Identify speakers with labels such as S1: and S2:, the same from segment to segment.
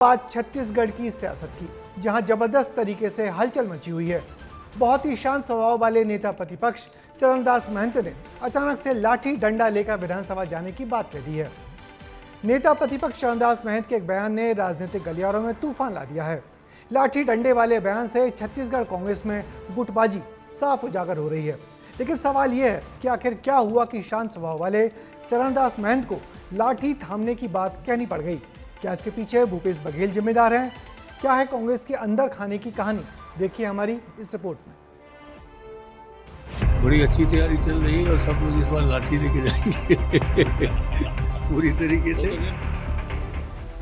S1: बात छत्तीसगढ़ की सियासत की, जहां जबरदस्त तरीके से हलचल मची हुई है। बहुत ही शांत स्वभाव वाले नेता प्रतिपक्ष चरणदास महंत ने अचानक से लाठी डंडा लेकर विधानसभा जाने की बात कह दी है। नेता प्रतिपक्ष चरणदास महंत के एक बयान ने राजनीतिक गलियारों में तूफान ला दिया है। लाठी डंडे वाले बयान से छत्तीसगढ़ कांग्रेस में गुटबाजी साफ उजागर हो रही है। लेकिन सवाल यह है कि आखिर क्या हुआ कि शांत स्वभाव वाले चरणदास महंत को लाठी थामने की बात कहनी पड़ गई। क्या इसके पीछे भूपेश बघेल जिम्मेदार हैं? क्या है कांग्रेस के अंदर खाने की कहानी? देखिए हमारी इस रिपोर्ट में।
S2: बड़ी अच्छी तैयारी चल रही है और सब लोग इस बार लाठी लेके जाएंगे पूरी तरीके से।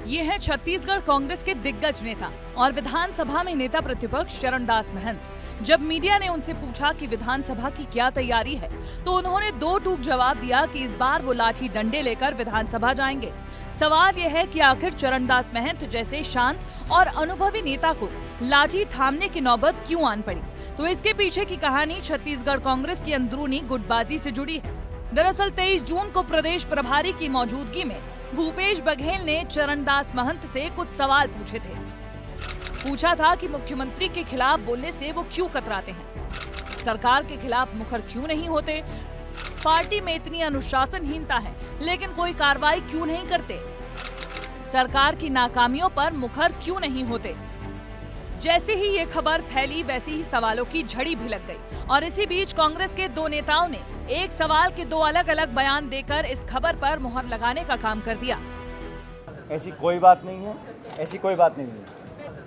S3: ये है छत्तीसगढ़ कांग्रेस के दिग्गज नेता और विधानसभा में नेता प्रतिपक्ष चरणदास महंत। जब मीडिया ने उनसे पूछा कि विधानसभा की क्या तैयारी है, तो उन्होंने दो टूक जवाब दिया कि इस बार वो लाठी डंडे लेकर विधानसभा जाएंगे। सवाल यह है कि आखिर चरणदास महंत जैसे शांत और अनुभवी नेता को लाठी थामने की नौबत क्यों आन पड़ी? तो इसके पीछे की कहानी छत्तीसगढ़ कांग्रेस की अंदरूनी गुटबाजी से जुड़ी है। दरअसल 23 जून को प्रदेश प्रभारी की मौजूदगी में भूपेश बघेल ने चरणदास महंत से कुछ सवाल पूछे थे। पूछा था कि मुख्यमंत्री के खिलाफ बोलने से वो क्यों कतराते हैं, सरकार के खिलाफ मुखर क्यों नहीं होते, पार्टी में इतनी अनुशासनहीनता है लेकिन कोई कार्रवाई क्यों नहीं करते, सरकार की नाकामियों पर मुखर क्यों नहीं होते। जैसे ही ये खबर फैली वैसे ही सवालों की झड़ी भी लग गई और इसी बीच कांग्रेस के दो नेताओं ने एक सवाल के दो अलग अलग बयान देकर इस खबर पर मुहर लगाने का काम कर दिया।
S4: ऐसी कोई बात नहीं है, ऐसी कोई बात नहीं है,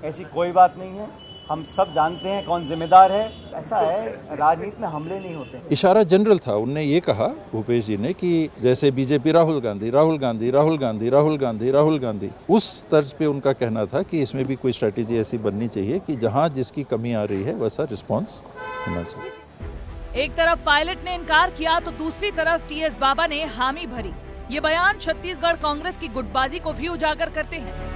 S4: ऐसी कोई बात नहीं है। हम सब जानते हैं कौन जिम्मेदार है। ऐसा है, राजनीति में हमले नहीं होते।
S5: इशारा जनरल था, उनने ये कहा भूपेश जी ने कि जैसे बीजेपी राहुल गांधी राहुल गांधी राहुल गांधी राहुल गांधी राहुल गांधी, उस तर्ज पे उनका कहना था कि इसमें भी कोई स्ट्रेटेजी ऐसी बननी चाहिए कि जहां जिसकी कमी आ रही है वैसा रिस्पॉन्स होना चाहिए।
S3: एक तरफ पायलट ने इनकार किया तो दूसरी तरफ टीएस बाबा ने हामी भरी। ये बयान छत्तीसगढ़ कांग्रेस की गुटबाजी को भी उजागर करते हैं।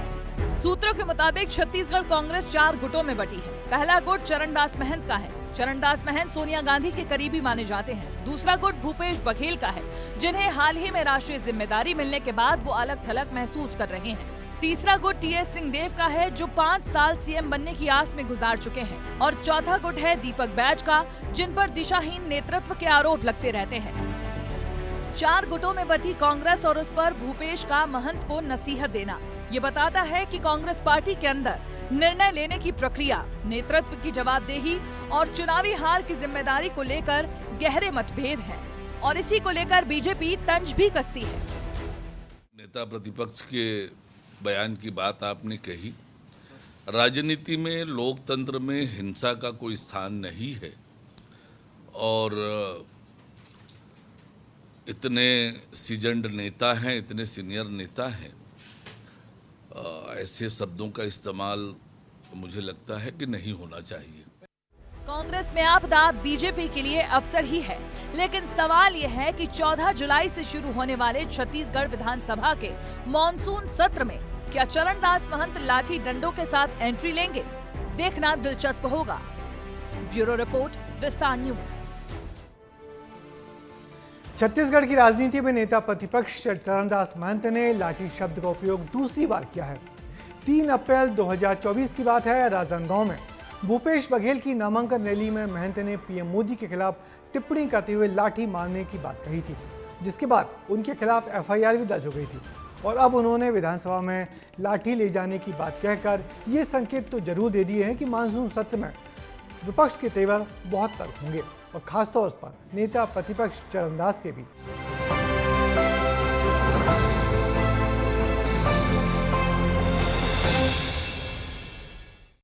S3: सूत्रों के मुताबिक छत्तीसगढ़ कांग्रेस 4 गुटों में बटी है। पहला गुट चरणदास महंत का है। चरणदास महंत सोनिया गांधी के करीबी माने जाते हैं। दूसरा गुट भूपेश बघेल का है, जिन्हें हाल ही में राष्ट्रीय जिम्मेदारी मिलने के बाद वो अलग थलग महसूस कर रहे हैं। तीसरा गुट टीएस सिंहदेव का है, जो 5 साल सीएम बनने की आस में गुजार चुके हैं। और चौथा गुट है दीपक बैज का, जिन पर दिशाहीन नेतृत्व के आरोप लगते रहते हैं। 4 गुटों में बटी कांग्रेस और उस पर भूपेश का महंत को नसीहत देना ये बताता है कि कांग्रेस पार्टी के अंदर निर्णय लेने की प्रक्रिया, नेतृत्व की जवाबदेही और चुनावी हार की जिम्मेदारी को लेकर गहरे मतभेद हैं और इसी को लेकर बीजेपी तंज भी कसती है।
S2: नेता प्रतिपक्ष के बयान की बात आपने कही। राजनीति में, लोकतंत्र में हिंसा का कोई स्थान नहीं है और इतने सीजन्ड नेता हैं, इतने सीनियर नेता हैं, ऐसे शब्दों का इस्तेमाल मुझे लगता है कि नहीं होना चाहिए।
S3: कांग्रेस में आपदा बीजेपी के लिए अवसर ही है, लेकिन सवाल यह है कि 14 जुलाई से शुरू होने वाले छत्तीसगढ़ विधानसभा के मॉनसून सत्र में क्या चरणदास महंत लाठी डंडों के साथ एंट्री लेंगे? देखना दिलचस्प होगा। ब्यूरो रिपोर्ट, विस्तार न्यूज।
S1: छत्तीसगढ़ की राजनीति में नेता प्रतिपक्ष चरणदास महंत ने लाठी शब्द का उपयोग दूसरी बार किया है। 3 अप्रैल 2024 की बात है। राजनांदगांव में भूपेश बघेल की नामांकन रैली में महंत ने पीएम मोदी के खिलाफ टिप्पणी करते हुए लाठी मारने की बात कही थी, जिसके बाद उनके खिलाफ एफआईआर भी दर्ज हो गई थी। और अब उन्होंने विधानसभा में लाठी ले जाने की बात कहकर ये संकेत तो जरूर दे दिए हैं कि मानसून सत्र में विपक्ष के तेवर बहुत तल्ख होंगे और खासतौर पर नेता प्रतिपक्ष चरणदास के भी।